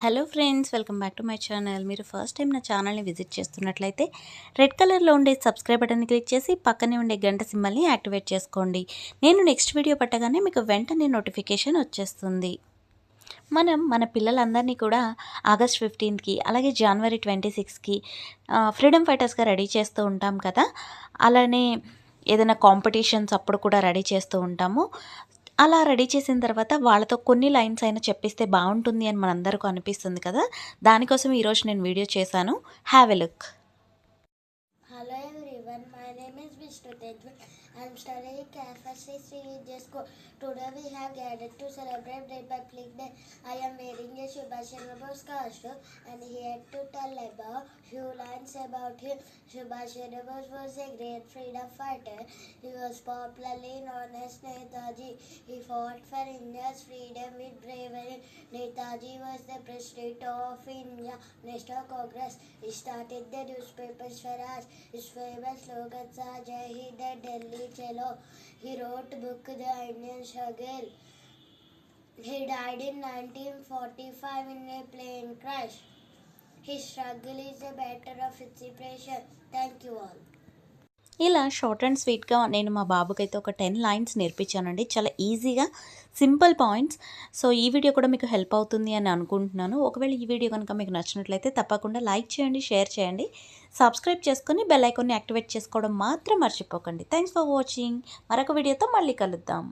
Hello friends, welcome back to my channel. మీరు first time నా ఛానల్ని విజిట్ చేస్తున్నట్లయితే రెడ్ కలర్లో ఉండే సబ్స్క్రైబ్ బటన్ని క్లిక్ చేసి పక్కనే ఉండే గంట సింబల్ని యాక్టివేట్ చేసుకోండి. నేను నెక్స్ట్ వీడియో పట్టగానే మీకు వెంటనే నోటిఫికేషన్ వచ్చేస్తుంది. మన పిల్లలందరినీ కూడా ఆగస్ట్ 15కి అలాగే జనవరి 26కి ఫ్రీడమ్ ఫైటర్స్గా రెడీ చేస్తూ ఉంటాం కదా. అలానే ఏదైనా కాంపిటీషన్స్ అప్పుడు కూడా రెడీ చేస్తూ ఉంటాము. అలా రెడీ చేసిన తర్వాత వాళ్ళతో కొన్ని లైన్స్ అయినా చెప్పిస్తే బాగుంటుంది అని మనందరికీ అనిపిస్తుంది కదా. దానికోసం ఈరోజు నేను వీడియో చేశాను. Have a look. Hello everyone, my name is Vishnu Tejwal. I am studying KFSC Sri School. Today we have gathered to celebrate Republic Day. I am wearing a Subhash Chandra Bose costume and here to tell about few lines about him. Subhash Chandra Bose was a great freedom fighter. He was popularly known as Netaji. He fought for India's freedom with bravery. Netaji was the president of India National Congress. He started the newspaper Swaraj. His famous slogans are Jai Hind and Delhi Chalo. He wrote book The Indian Struggle. He died in 1945 in a plane crash. His struggle is a matter of inspiration. Thank you all. ఇలా short and స్వీట్గా నేను మా బాబుకైతే ఒక 10 lines నేర్పించానండి. చాలా ఈజీగా simple points. So ఈ video కూడా మీకు హెల్ప్ అవుతుంది అని అనుకుంటున్నాను. ఒకవేళ ఈ వీడియో కనుక మీకు నచ్చినట్లయితే తప్పకుండా లైక్ చేయండి, షేర్ చేయండి, సబ్స్క్రైబ్ చేసుకొని బెల్ ఐకాన్ని యాక్టివేట్ చేసుకోవడం మాత్రం మర్చిపోకండి. Thanks for watching. మరొక వీడియోతో మళ్ళీ కలుద్దాం.